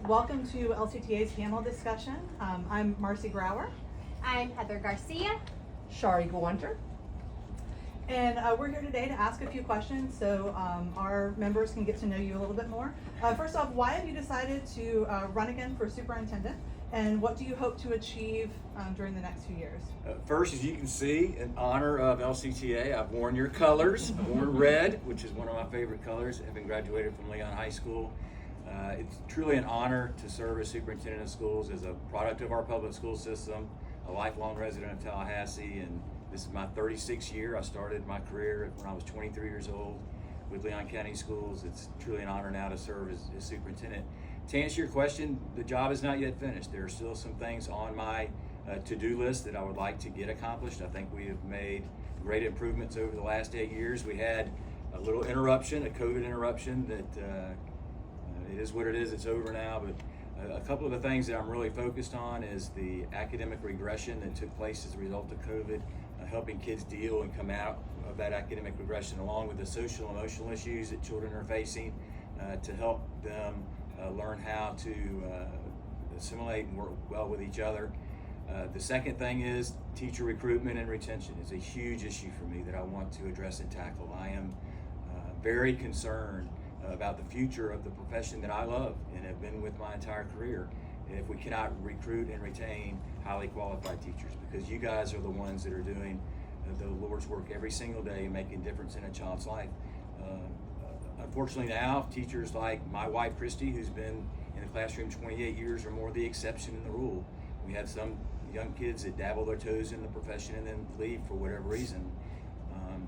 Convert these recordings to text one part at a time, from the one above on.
Welcome to LCTA's panel discussion. I'm Marcy Grauer. I'm Heather Garcia. Shari Gawanter. And we're here today to ask a few questions so our members can get to know you a little bit more. First off, why have you decided to run again for superintendent? And what do you hope to achieve during the next few years? First, as you can see, in honor of LCTA, I've worn your colors. I've worn red, which is one of my favorite colors, having graduated from Leon High School. It's truly an honor to serve as superintendent of schools as a product of our public school system, a lifelong resident of Tallahassee, and this is my 36th year. I started my career when I was 23 years old with Leon County Schools. It's truly an honor now to serve as superintendent. To answer your question, the job is not yet finished. There are still some things on my to-do list that I would like to get accomplished. I think we have made great improvements over the last 8 years. We had a little interruption, a COVID interruption that it is what it is, it's over now, but a couple of the things that I'm really focused on is the academic regression that took place as a result of COVID, helping kids deal and come out of that academic regression, along with the social and emotional issues that children are facing, to help them learn how to assimilate and work well with each other. The second thing is teacher recruitment and retention is a huge issue for me that I want to address and tackle. I am very concerned about the future of the profession that I love and have been with my entire career if we cannot recruit and retain highly qualified teachers, because you guys are the ones that are doing the Lord's work every single day and making a difference in a child's life. Unfortunately now, teachers like my wife Christy, who's been in the classroom 28 years, are more the exception than the rule. We have some young kids that dabble their toes in the profession and then leave for whatever reason.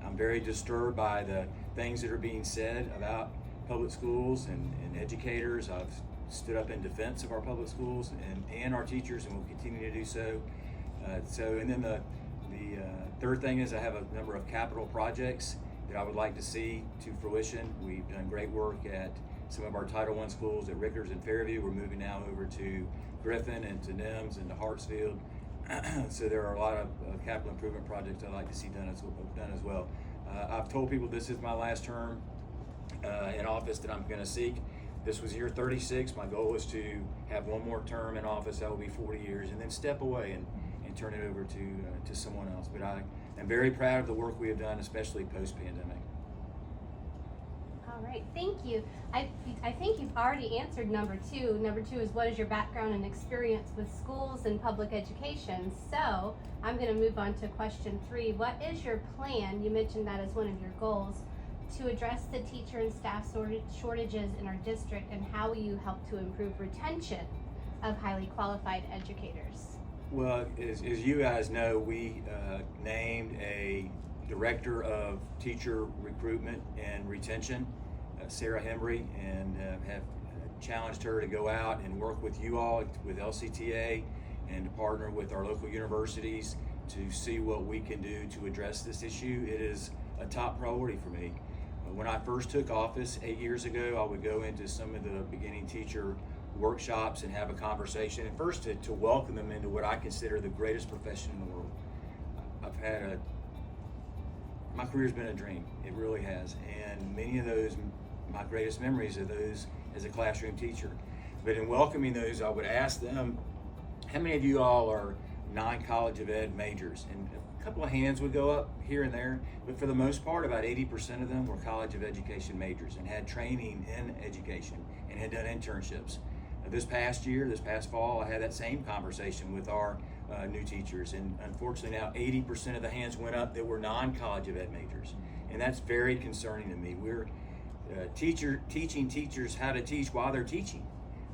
I'm very disturbed by the things that are being said about public schools and educators. I've stood up in defense of our public schools and our teachers, and will continue to do so. And then the third thing is I have a number of capital projects that I would like to see to fruition. We've done great work at some of our Title I schools at Rickers and Fairview. We're moving now over to Griffin and to Nims and to Hartsfield. So there are a lot of capital improvement projects I'd like to see done as well. I've told people this is my last term in office that I'm going to seek. This was year 36. My goal is to have one more term in office. That will be 40 years, and then step away and turn it over to someone else. But I am very proud of the work we have done, especially post-pandemic. All right, thank you. I think you've already answered number two. Number two is, what is your background and experience with schools and public education? So I'm going to move on to question 3. What is your plan? You mentioned that as one of your goals, to address the teacher and staff shortages in our district, and how will you help to improve retention of highly qualified educators? Well, as you guys know, we named a director of teacher recruitment and retention, Sarah Hembry, and have challenged her to go out and work with you all, with LCTA, and to partner with our local universities to see what we can do to address this issue. It is a top priority for me. When I first took office 8 years ago, I would go into some of the beginning teacher workshops and have a conversation, and first to welcome them into what I consider the greatest profession in the world. My career's been a dream, it really has, and many of those, my greatest memories are those as a classroom teacher. But in welcoming those, I would ask them, how many of you all are non-college of ed majors? And a couple of hands would go up here and there, but for the most part, about 80% of them were college of education majors and had training in education and had done internships. This past fall, I had that same conversation with our new teachers, and unfortunately now 80% of the hands went up that were non-college of ed majors, and that's very concerning to me. We're teaching teachers how to teach while they're teaching,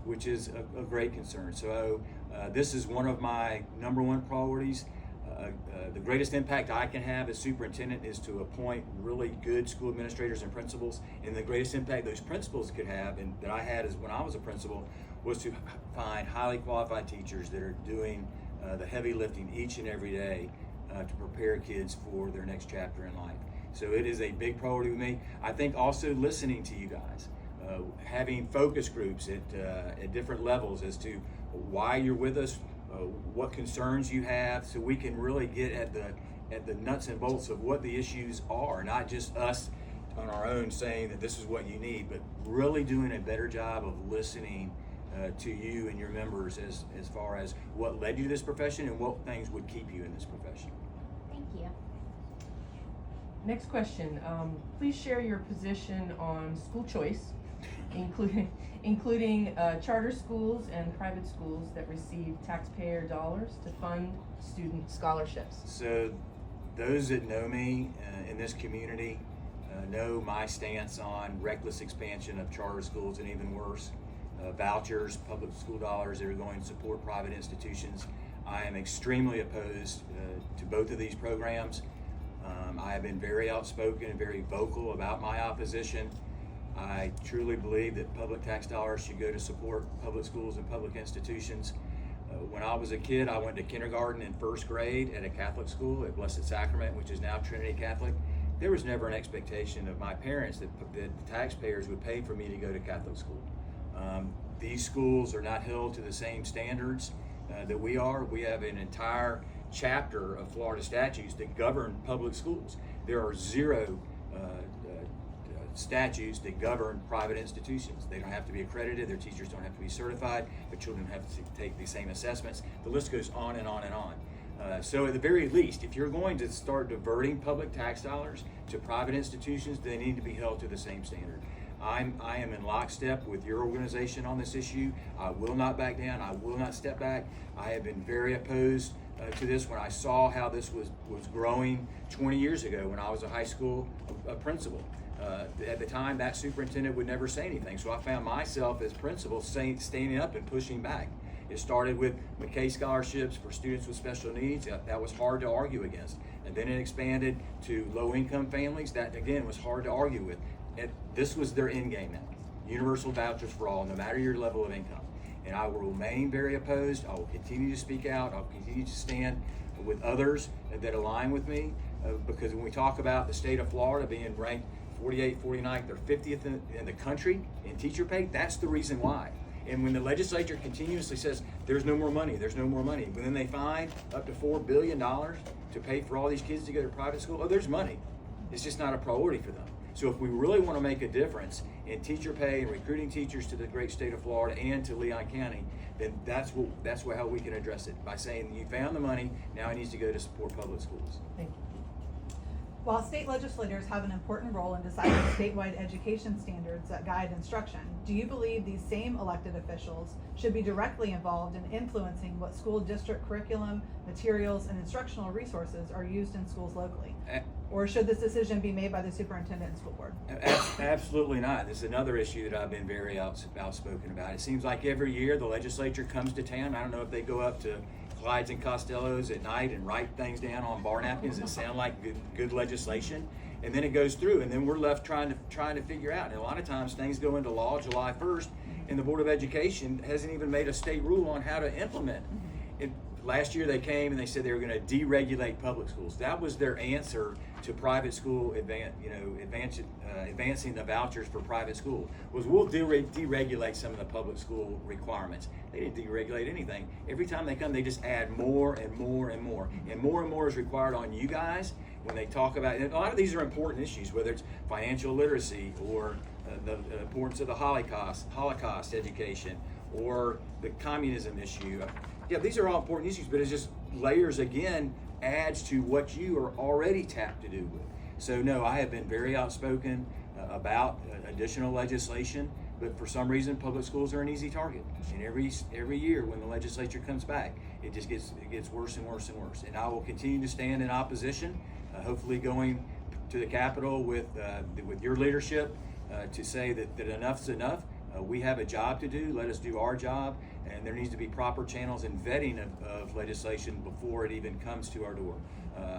which is a great concern. So this is one of my number one priorities. The greatest impact I can have as superintendent is to appoint really good school administrators and principals, and the greatest impact those principals could have, and that I had as when I was a principal, was to find highly qualified teachers that are doing the heavy lifting each and every day to prepare kids for their next chapter in life. So it is a big priority with me. I think also listening to you guys, having focus groups at different levels as to why you're with us, what concerns you have, so we can really get at the nuts and bolts of what the issues are, not just us on our own saying that this is what you need, but really doing a better job of listening to you and your members as far as what led you to this profession and what things would keep you in this profession. Thank you. Next question. Please share your position on school choice, including charter schools and private schools that receive taxpayer dollars to fund student scholarships. So those that know me in this community know my stance on reckless expansion of charter schools, and even worse, vouchers, public school dollars that are going to support private institutions. I am extremely opposed to both of these programs. I have been very outspoken and very vocal about my opposition. I truly believe that public tax dollars should go to support public schools and public institutions. When I was a kid, I went to kindergarten and first grade at a Catholic school at Blessed Sacrament, which is now Trinity Catholic. There was never an expectation of my parents that the taxpayers would pay for me to go to Catholic school. These schools are not held to the same standards that we are. We have an entire chapter of Florida statutes that govern public schools. There are zero statutes that govern private institutions. They don't have to be accredited, their teachers don't have to be certified, their children have to take the same assessments. The list goes on and on and on. So at the very least, if you're going to start diverting public tax dollars to private institutions, they need to be held to the same standard. I am in lockstep with your organization on this issue. I will not back down. I will not step back. I have been very opposed to this when I saw how this was growing 20 years ago when I was a high school principal. At the time, that superintendent would never say anything, so I found myself as principal standing up and pushing back. It started with McKay scholarships for students with special needs. That was hard to argue against. And then it expanded to low-income families. That, again, was hard to argue with. This was their end game now. Universal vouchers for all, no matter your level of income. And I will remain very opposed. I will continue to speak out. I'll continue to stand with others that align with me. Because when we talk about the state of Florida being ranked 48th, 49th, or 50th in the country in teacher pay, that's the reason why. And when the legislature continuously says there's no more money, there's no more money, but then they find up to $4 billion to pay for all these kids to go to private school, oh, there's money. It's just not a priority for them. So if we really want to make a difference in teacher pay and recruiting teachers to the great state of Florida and to Leon County, then that's how we can address it, by saying you found the money, now it needs to go to support public schools. Thank you. While state legislators have an important role in deciding statewide education standards that guide instruction, do you believe these same elected officials should be directly involved in influencing what school district curriculum, materials, and instructional resources are used in schools locally? Or should this decision be made by the superintendent and school board? Absolutely not. This is another issue that I've been very outspoken about. It seems like every year the legislature comes to town. I don't know if they go up to Clyde's and Costello's at night and write things down on bar napkins that sound like good legislation, and then it goes through, and then we're left trying to figure out. And a lot of times things go into law July 1st, and the Board of Education hasn't even made a state rule on how to implement it. Last year they came and they said they were going to deregulate public schools. That was their answer to private school advancing the vouchers for private school. Was we'll deregulate some of the public school requirements. They didn't deregulate anything. Every time they come, they just add more and more and more, and more is required on you guys when they talk about. And a lot of these are important issues, whether it's financial literacy or the importance of the Holocaust education or the communism issue. Yeah, these are all important issues, but it's just layers again, adds to what you are already tapped to do with. So no, I have been very outspoken about additional legislation, but for some reason public schools are an easy target. And every year when the legislature comes back, it gets worse and worse and worse. And I will continue to stand in opposition, hopefully going to the Capitol with your leadership to say that enough's enough. We have a job to do. Let us do our job, and there needs to be proper channels and vetting of legislation before it even comes to our door.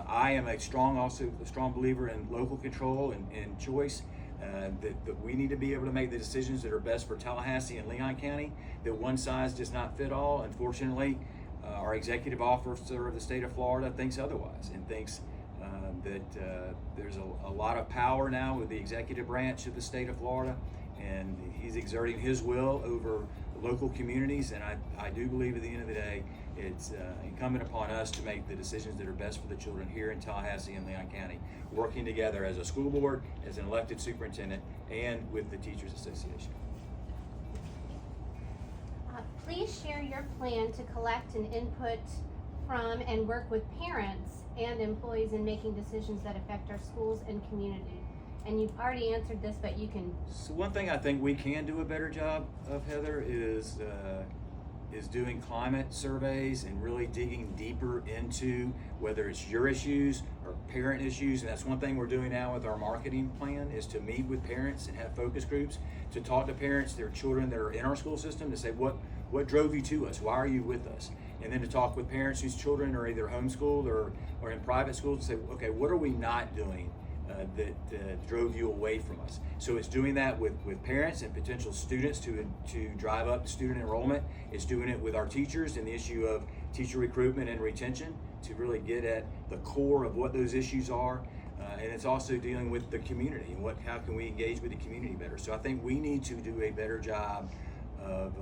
I am a strong believer in local control and choice. That we need to be able to make the decisions that are best for Tallahassee and Leon County. That one size does not fit all. Unfortunately, our executive officer of the state of Florida thinks otherwise and thinks that there's a lot of power now with the executive branch of the state of Florida, and he's exerting his will over local communities. And I do believe at the end of the day, it's incumbent upon us to make the decisions that are best for the children here in Tallahassee and Leon County, working together as a school board, as an elected superintendent, and with the Teachers Association. please share your plan to collect and input from and work with parents and employees in making decisions that affect our schools and community. And you've already answered this, but you can. So one thing I think we can do a better job of, Heather, is doing climate surveys and really digging deeper into whether it's your issues or parent issues. And that's one thing we're doing now with our marketing plan, is to meet with parents and have focus groups to talk to parents, their children that are in our school system, to say what drove you to us, why are you with us? And then to talk with parents whose children are either homeschooled or in private schools, to say, okay, what are we not doing that drove you away from us? So it's doing that with parents and potential students to drive up student enrollment. It's doing it with our teachers and the issue of teacher recruitment and retention to really get at the core of what those issues are. And it's also dealing with the community and how can we engage with the community better. So I think we need to do a better job of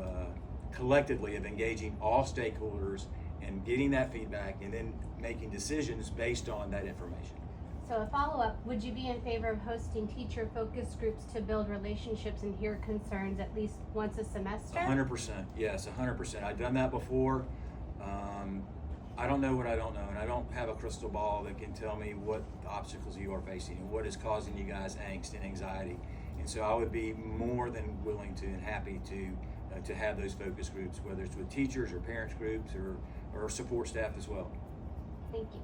collectively of engaging all stakeholders and getting that feedback and then making decisions based on that information. So a follow-up, would you be in favor of hosting teacher focus groups to build relationships and hear concerns at least once a semester? 100%, yes, 100%. I've done that before. I don't know what I don't know, and I don't have a crystal ball that can tell me what obstacles you are facing and what is causing you guys angst and anxiety. And so I would be more than willing to and happy to have those focus groups, whether it's with teachers or parents groups or support staff as well. Thank you.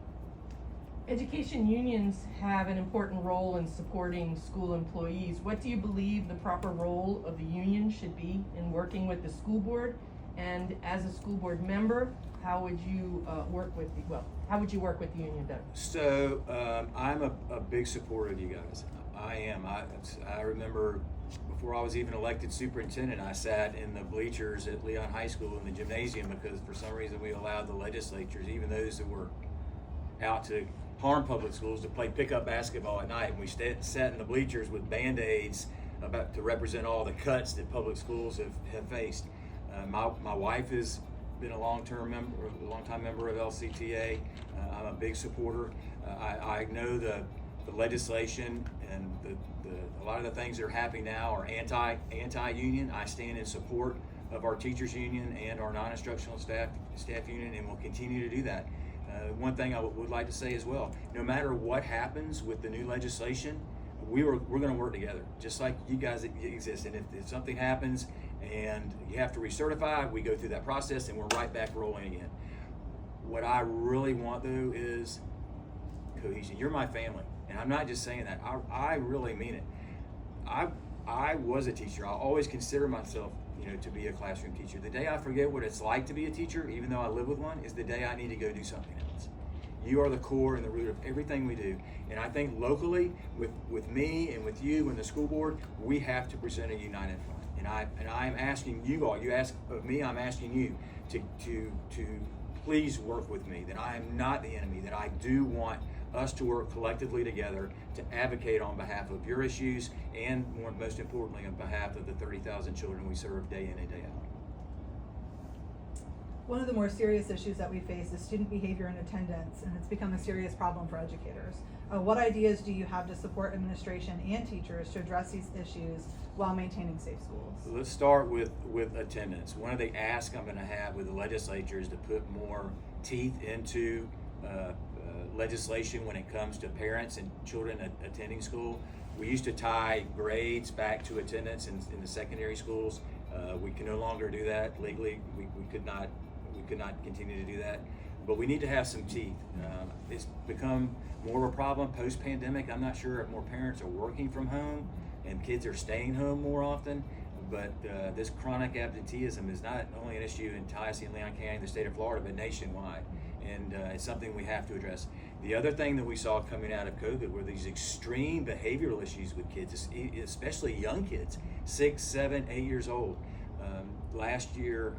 Education unions have an important role in supporting school employees. What do you believe the proper role of the union should be in working with the school board? And as a school board member, how would you work with the union better? So I'm a big supporter of you guys. I am. I remember before I was even elected superintendent, I sat in the bleachers at Leon High School in the gymnasium because for some reason we allowed the legislatures, even those that were out to harm public schools, to play pickup basketball at night. And we sat in the bleachers with Band-Aids to represent all the cuts that public schools have faced. My wife has been a long-time member of LCTA. I'm a big supporter. I know the legislation and a lot of the things that are happening now are anti-union. I stand in support of our teachers union and our non-instructional staff union, and will continue to do that. One thing I would like to say as well, no matter what happens with the new legislation, we're going to work together, just like you guys exist. And if something happens and you have to recertify, we go through that process and we're right back rolling again. What I really want, though, is cohesion. You're my family, and I'm not just saying that. I really mean it. I was a teacher. I always consider myself, to be a classroom teacher. The day I forget what it's like to be a teacher, even though I live with one, is the day I need to go do something else. You are the core and the root of everything we do. And I think locally, with me and with you and the school board, we have to present a united front. And I am asking you all, you ask of me, I'm asking you to please work with me, that I am not the enemy, that I do want us to work collectively together to advocate on behalf of your issues and, most importantly, on behalf of the 30,000 children we serve day in and day out. One of the more serious issues that we face is student behavior and attendance, and it's become a serious problem for educators. What ideas do you have to support administration and teachers to address these issues while maintaining safe schools? So let's start with attendance. One of the asks I'm going to have with the legislature is to put more teeth into legislation when it comes to parents and children attending school. We used to tie grades back to attendance in the secondary schools. We can no longer do that legally. We could not continue to do that. But we need to have some teeth. It's become more of a problem post-pandemic. I'm not sure if more parents are working from home and kids are staying home more often. But this chronic absenteeism is not only an issue in Tallahassee and Leon County, the state of Florida, but nationwide. And it's something we have to address. The other thing that we saw coming out of COVID were these extreme behavioral issues with kids, especially young kids, 6, 7, 8 years old. Last year,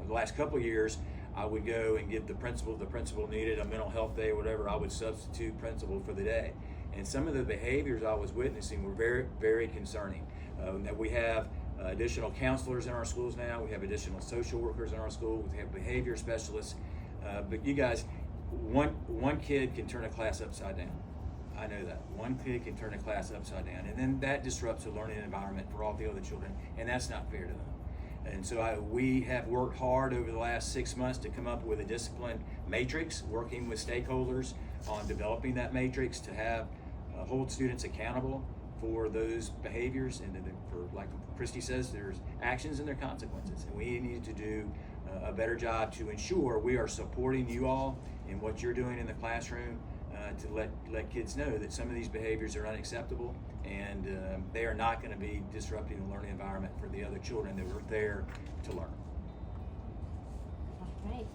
the last couple of years, I would go and give the principal needed a mental health day or whatever, I would substitute principal for the day. And some of the behaviors I was witnessing were very, very concerning. That we have additional counselors in our schools now, we have additional social workers in our schools, we have behavior specialists. But you guys, one kid can turn a class upside down. I know that. One kid can turn a class upside down, and then that disrupts the learning environment for all the other children, and that's not fair to them. And so we have worked hard over the last 6 months to come up with a discipline matrix, working with stakeholders on developing that matrix to have hold students accountable for those behaviors, and then for, like Christy says, there's actions and there are consequences, and we need to do a better job to ensure we are supporting you all in what you're doing in the classroom to let kids know that some of these behaviors are unacceptable, and they are not going to be disrupting the learning environment for the other children that were there to learn. All right.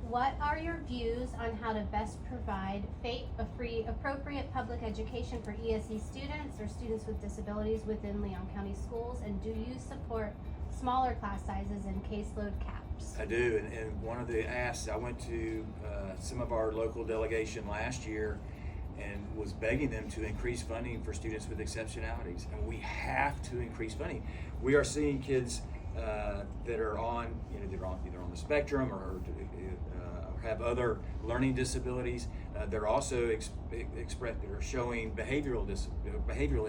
What are your views on how to best provide free, appropriate public education for ESE students or students with disabilities within Leon County schools? And do you support smaller class sizes and caseload caps? I do, and one of the asks, I went to some of our local delegation last year and was begging them to increase funding for students with exceptionalities, and we have to increase funding. We are seeing kids that are on, they're either on the spectrum or have other learning disabilities. They're also they're showing behavioral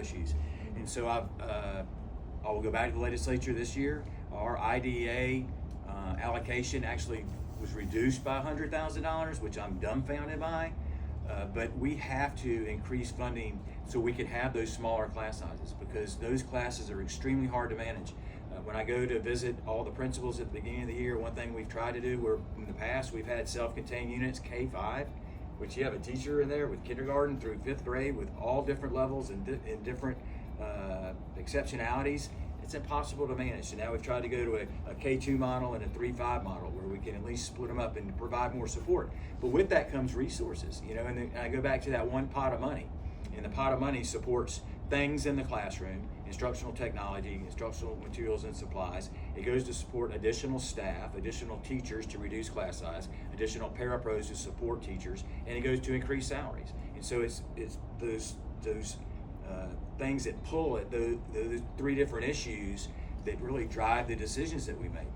issues, and so I will go back to the legislature this year. Our IDEA allocation actually was reduced by $100,000, which I'm dumbfounded by. But we have to increase funding so we can have those smaller class sizes, because those classes are extremely hard to manage. When I go to visit all the principals at the beginning of the year, one thing we've tried to do, where in the past we've had self-contained units, K-5, which you have a teacher in there with kindergarten through 5th grade with all different levels and different exceptionalities. It's impossible to manage. So now we've tried to go to a K2 model and a 3-5 model where we can at least split them up and provide more support. But with that comes resources, and then I go back to that one pot of money. And the pot of money supports things in the classroom, instructional technology, instructional materials and supplies. It goes to support additional staff, additional teachers to reduce class size, additional parapros to support teachers, and it goes to increase salaries. And so it's those things that pull at those 3 different issues that really drive the decisions that we make.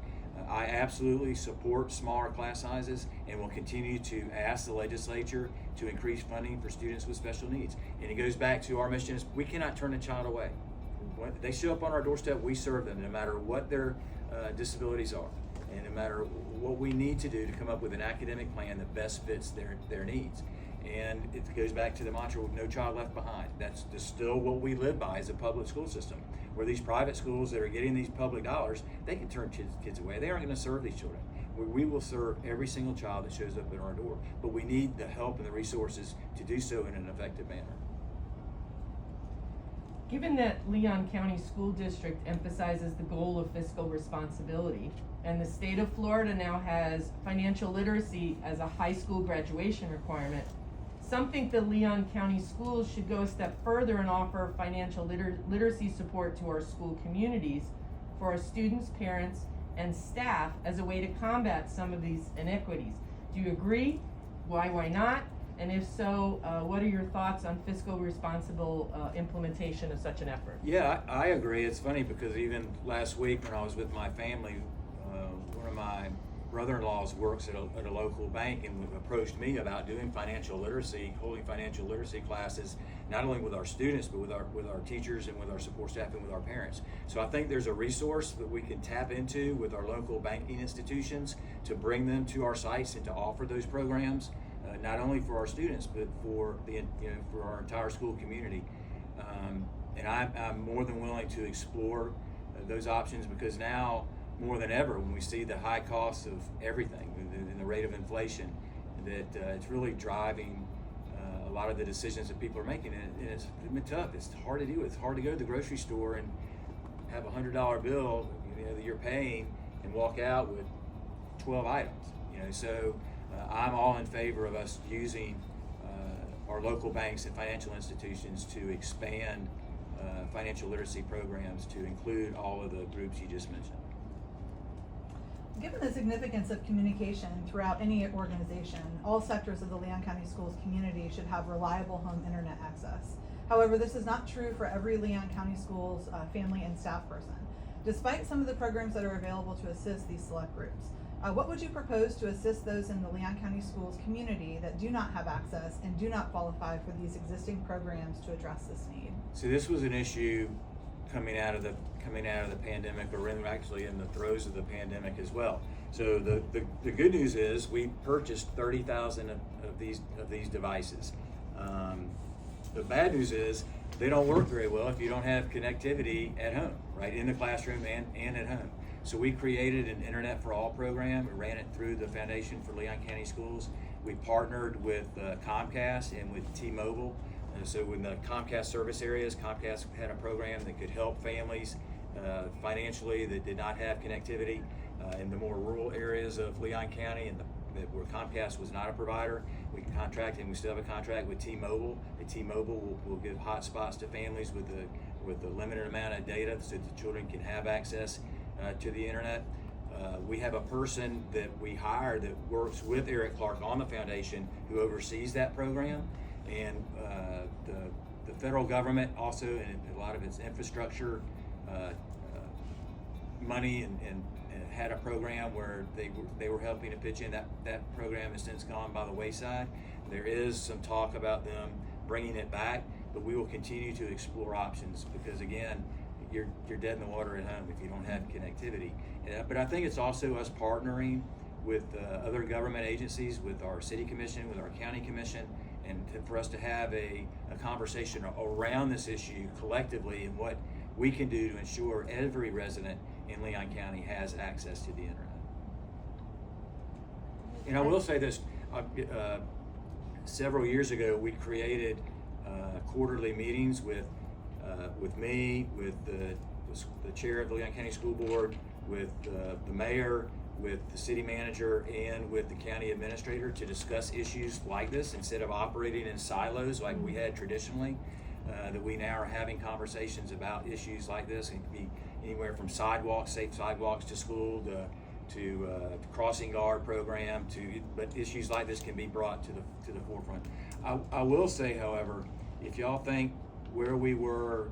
I absolutely support smaller class sizes and will continue to ask the legislature to increase funding for students with special needs. And it goes back to our mission is we cannot turn a child away. When they show up on our doorstep, we serve them no matter what their disabilities are, and no matter what we need to do to come up with an academic plan that best fits their needs. And it goes back to the mantra, no child left behind. That's still what we live by as a public school system. Where these private schools that are getting these public dollars, they can turn kids away. They aren't going to serve these children. We will serve every single child that shows up at our door, but we need the help and the resources to do so in an effective manner. Given that Leon County School District emphasizes the goal of fiscal responsibility, and the state of Florida now has financial literacy as a high school graduation requirement, some think that Leon County schools should go a step further and offer financial literacy support to our school communities for our students, parents, and staff as a way to combat some of these inequities. Do you agree? Why not? And if so, what are your thoughts on fiscal responsible implementation of such an effort? Yeah, I agree. It's funny because even last week when I was with my family, one of my brother-in-laws works at a local bank and approached me about doing financial literacy, holding financial literacy classes, not only with our students, but with our teachers and with our support staff and with our parents. So I think there's a resource that we can tap into with our local banking institutions to bring them to our sites and to offer those programs, not only for our students, but for for our entire school community. And I'm more than willing to explore those options, because now, more than ever, when we see the high costs of everything and the rate of inflation, that it's really driving a lot of the decisions that people are making. And it's been tough. It's hard to do. It's hard to go to the grocery store and have a $100 bill that you're paying and walk out with 12 items. So I'm all in favor of us using our local banks and financial institutions to expand financial literacy programs to include all of the groups you just mentioned. Given the significance of communication throughout any organization, all sectors of the Leon County Schools community should have reliable home internet access. However, this is not true for every Leon County Schools family and staff person. Despite some of the programs that are available to assist these select groups, what would you propose to assist those in the Leon County Schools community that do not have access and do not qualify for these existing programs to address this need? So this was an issue coming out of the pandemic, or actually in the throes of the pandemic as well. So the good news is we purchased 30,000 of these devices. The bad news is they don't work very well if you don't have connectivity at home, right, in the classroom and at home. So we created an Internet for All program. We ran it through the Foundation for Leon County Schools. We partnered with Comcast and with T-Mobile. So in the Comcast service areas, Comcast had a program that could help families financially that did not have connectivity in the more rural areas of Leon County and where Comcast was not a provider. We contracted, and we still have a contract with T-Mobile. And T-Mobile will give hotspots to families with a limited amount of data so that the children can have access to the internet. We have a person that we hire that works with Eric Clark on the foundation who oversees that program. And the federal government also, and a lot of its infrastructure money and had a program where they were helping to pitch in. That program has since gone by the wayside. There is some talk about them bringing it back, but we will continue to explore options because again, you're dead in the water at home if you don't have connectivity. But I think it's also us partnering with other government agencies, with our city commission, with our county commission, and for us to have a conversation around this issue collectively and what we can do to ensure every resident in Leon County has access to the internet. And I will say this, several years ago we created quarterly meetings with me, with the chair of the Leon County School Board, with the mayor, with the city manager, and with the county administrator to discuss issues like this instead of operating in silos like we had traditionally. That we now are having conversations about issues like this. It can be anywhere from sidewalks, safe sidewalks to school, to crossing guard program, but issues like this can be brought to the forefront. I will say, however, if y'all think where we were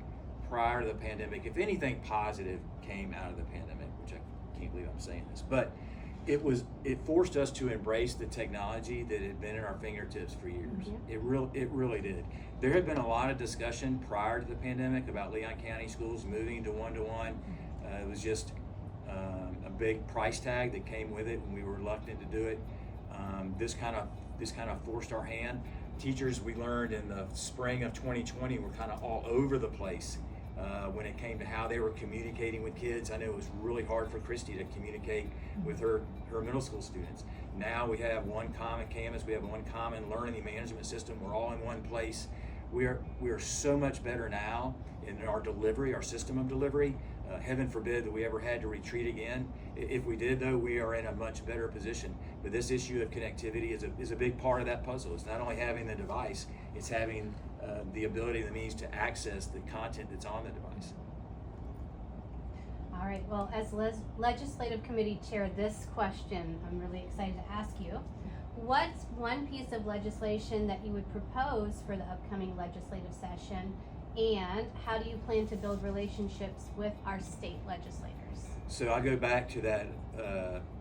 prior to the pandemic, if anything positive came out of the pandemic, which I can't believe I'm saying this, but it forced us to embrace the technology that had been in our fingertips for years. Mm-hmm. It really did. There had been a lot of discussion prior to the pandemic about Leon County schools moving to one-to-one. It was just a big price tag that came with it, and we were reluctant to do it. This kind of forced our hand. Teachers, we learned in the spring of 2020, were kind of all over the place when it came to how they were communicating with kids. I know it was really hard for Christy to communicate with her middle school students. Now we have one common canvas, we have one common learning management system. We're all in one place. We are so much better now in our delivery, our system of delivery. Heaven forbid that we ever had to retreat again. If we did, though, we are in a much better position. But this issue of connectivity is a big part of that puzzle. It's not only having the device, it's having the ability and the means to access the content that's on the device. All right, well, as Legislative Committee Chair, this question I'm really excited to ask you. What's one piece of legislation that you would propose for the upcoming legislative session, and how do you plan to build relationships with our state legislators? So I go back to that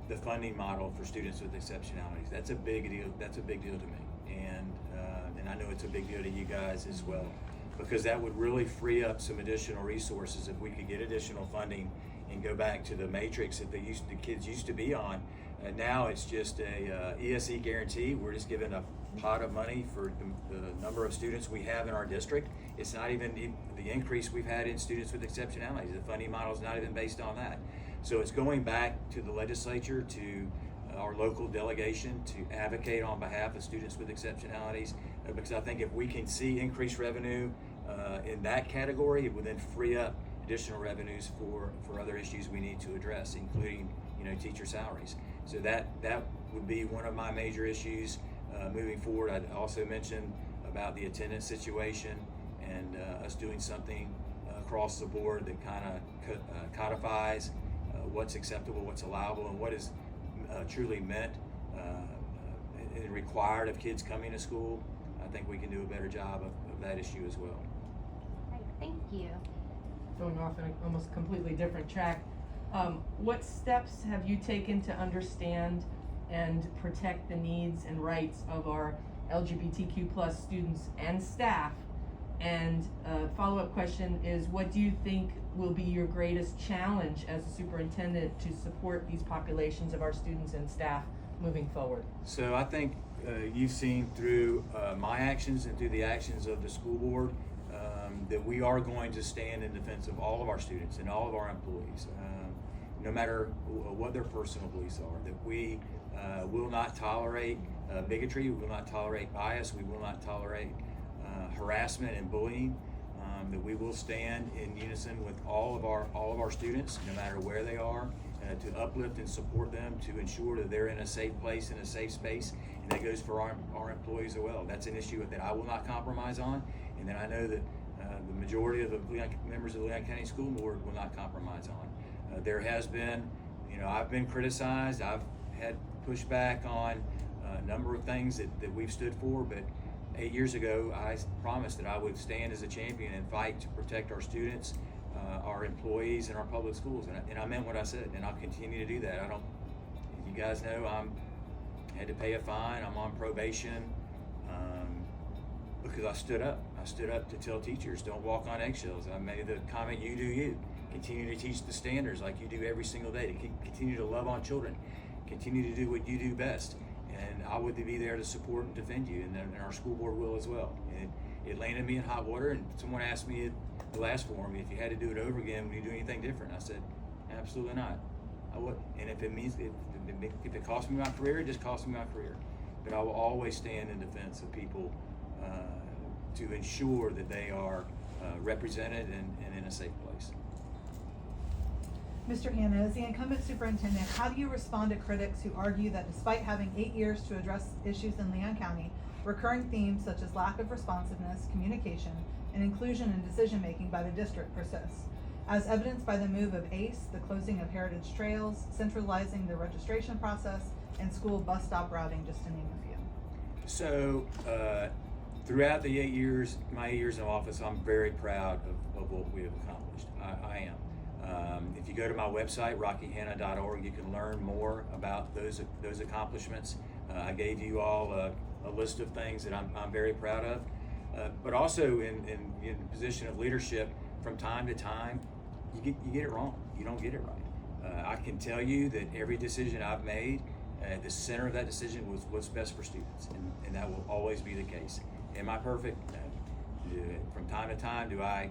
the funding model for students with exceptionalities. That's a big deal. That's a big deal to me, and I know it's a big deal to you guys as well, because that would really free up some additional resources if we could get additional funding and go back to the matrix that the kids used to be on. And now it's just a ESE guarantee. We're just given a pot of money for the number of students we have in our district. It's not even the increase we've had in students with exceptionalities. The funding model is not even based on that. So it's going back to the legislature, to our local delegation, to advocate on behalf of students with exceptionalities, because I think if we can see increased revenue in that category, it would then free up additional revenues for other issues we need to address, including teacher salaries. So that would be one of my major issues moving forward. I'd also mention about the attendance situation and us doing something across the board that kind of codifies what's acceptable, what's allowable, and what is truly meant and required of kids coming to school. I think we can do a better job of that issue as well. Right, thank you. Going off in a almost completely different track, what steps have you taken to understand and protect the needs and rights of our LGBTQ+ students and staff, And a follow-up question is, what do you think will be your greatest challenge as a superintendent to support these populations of our students and staff moving forward? So I think you've seen through my actions and through the actions of the school board that we are going to stand in defense of all of our students and all of our employees, no matter what their personal beliefs are, that we will not tolerate bigotry, we will not tolerate bias, we will not tolerate harassment and bullying, that we will stand in unison with all of our students, no matter where they are, to uplift and support them, to ensure that they're in a safe place, in a safe space, and that goes for our employees as well. That's an issue that I will not compromise on, and that I know that the majority of the members of the Leon County School Board will not compromise on. There has been, I've been criticized, I've had pushback on a number of things that we've stood for, but 8 years ago, I promised that I would stand as a champion and fight to protect our students, our employees, and our public schools. And I meant what I said, and I'll continue to do that. You guys know, I had to pay a fine. I'm on probation because I stood up. I stood up to tell teachers, don't walk on eggshells. I made the comment, you do you. Continue to teach the standards like you do every single day. To continue to love on children. Continue to do what you do best. And I would be there to support and defend you, and our school board will as well. And it landed me in hot water, and someone asked me at the last forum if you had to do it over again, would you do anything different? I said, absolutely not. I would. And if it means, if it cost me my career, it just cost me my career. But I will always stand in defense of people to ensure that they are represented and in a safe place. Mr. Hanna, as the incumbent superintendent, how do you respond to critics who argue that despite having 8 years to address issues in Leon County, recurring themes such as lack of responsiveness, communication, and inclusion in decision-making by the district persists, as evidenced by the move of ACE, the closing of heritage trails, centralizing the registration process, and school bus stop routing, just to name a few? So, throughout the 8 years, my 8 years in office, I'm very proud of what we have accomplished. I am. If you go to my website, rockyhanna.org, you can learn more about those accomplishments. I gave you all a list of things that I'm very proud of. But also in a position of leadership, from time to time, you get it wrong. You don't get it right. I can tell you that every decision I've made, the center of that decision was what's best for students, and that will always be the case. Am I perfect? No. From time to time, do I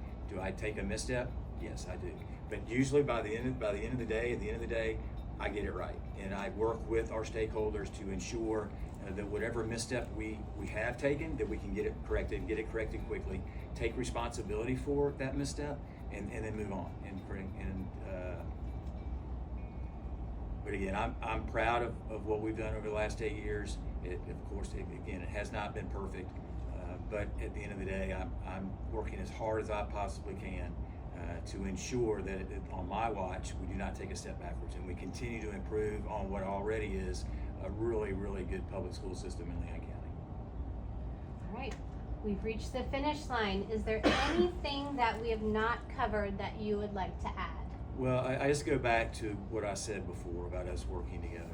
take a misstep? Yes, I do. But usually by the end of the day, I get it right, and I work with our stakeholders to ensure that whatever misstep we have taken, that we can get it corrected quickly, take responsibility for that misstep, and then move on. But again, I'm proud of what we've done over the last 8 years. Of course, it has not been perfect, but at the end of the day, I'm working as hard as I possibly can to ensure that on my watch, we do not take a step backwards, and we continue to improve on what already is a really, really good public school system in Leon County. All right, we've reached the finish line. Is there anything that we have not covered that you would like to add? Well, I just go back to what I said before about us working together.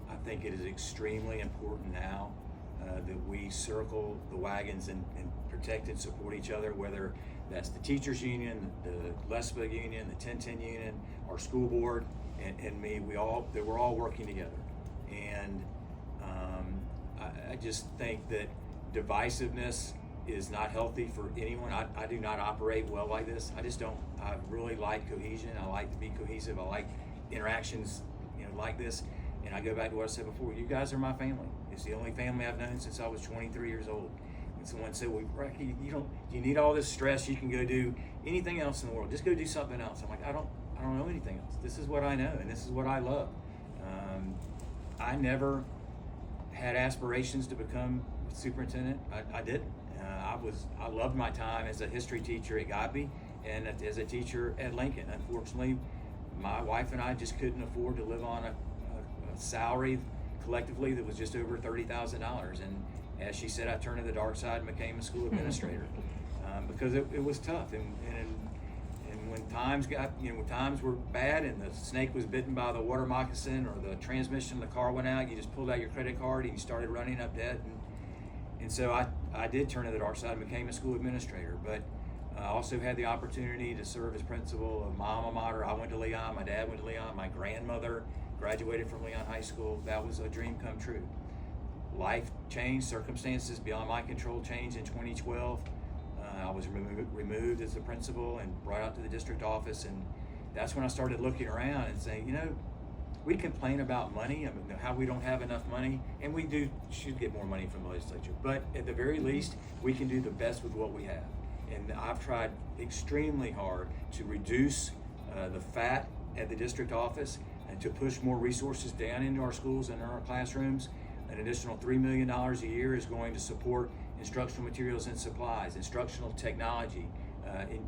I think it is extremely important now that we circle the wagons and protect and support each other, whether that's the teachers union, the LESPA union, the 1010 union, our school board, and me. We're all working together. And I just think that divisiveness is not healthy for anyone. I do not operate well like this. I just don't. I really like cohesion. I like to be cohesive. I like interactions, like this. And I go back to what I said before. You guys are my family. It's the only family I've known since I was 23 years old. And someone said, "Well, Rocky, you need all this stress. You can go do anything else in the world. Just go do something else." I'm like, I don't know anything else. This is what I know, and this is what I love. I never had aspirations to become superintendent. I didn't. I loved my time as a history teacher at Godby and as a teacher at Lincoln. Unfortunately, my wife and I just couldn't afford to live on a salary collectively that was just over $30,000. And as she said, I turned to the dark side and became a school administrator because it was tough. And when times were bad and the snake was bitten by the water moccasin or the transmission of the car went out, you just pulled out your credit card and you started running up debt. And so I did turn to the dark side and became a school administrator, but I also had the opportunity to serve as principal of my alma mater. I went to Leon, my dad went to Leon, my grandmother graduated from Leon High School. That was a dream come true. Life changed, circumstances beyond my control changed in 2012. I was removed as the principal and brought out to the district office, and that's when I started looking around and saying, you know, we complain about money, I mean, how we don't have enough money, and we should get more money from the legislature, but at the very least, we can do the best with what we have. And I've tried extremely hard to reduce the fat at the district office and to push more resources down into our schools and in our classrooms. An additional $3 million a year is going to support instructional materials and supplies, instructional technology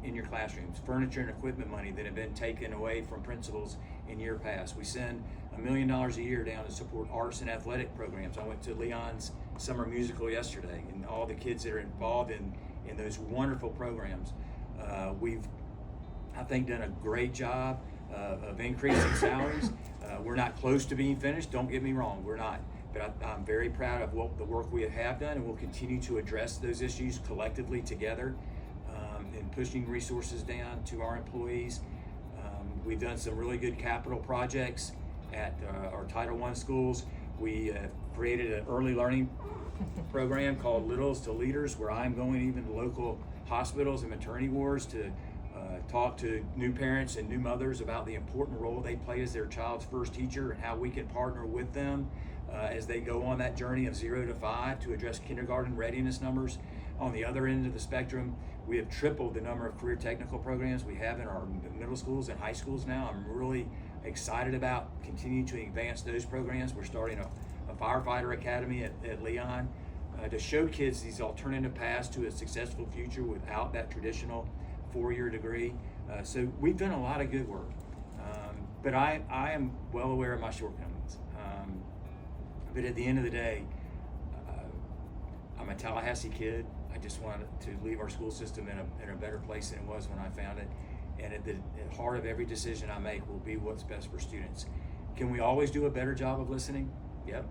in your classrooms, furniture and equipment money that have been taken away from principals in year past. We send $1 million a year down to support arts and athletic programs. I went to Leon's summer musical yesterday, and all the kids that are involved in those wonderful programs. We've, I think, done a great job of increasing salaries. We're not close to being finished, don't get me wrong, we're not. But I'm very proud of the work we have done, and we'll continue to address those issues collectively together in pushing resources down to our employees. We've done some really good capital projects at our Title I schools. We created an early learning program called Littles to Leaders, where I'm going even to local hospitals and maternity wards to talk to new parents and new mothers about the important role they play as their child's first teacher and how we can partner with them as they go on that journey of 0 to 5 to address kindergarten readiness numbers. On the other end of the spectrum, we have tripled the number of career technical programs we have in our middle schools and high schools now. I'm really excited about continuing to advance those programs. We're starting a firefighter academy at Leon to show kids these alternative paths to a successful future without that traditional 4-year degree. So we've done a lot of good work, but I am well aware of my shortcomings. But at the end of the day, I'm a Tallahassee kid. I just wanted to leave our school system in a better place than it was when I found it. And at the heart of every decision I make will be what's best for students. Can we always do a better job of listening? Yep.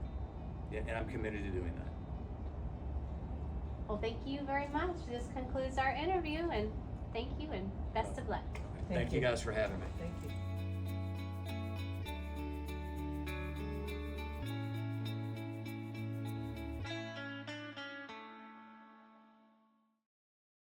Yeah, and I'm committed to doing that. Well, thank you very much. This concludes our interview, and thank you and best of luck. Thank you guys for having me. Thank you.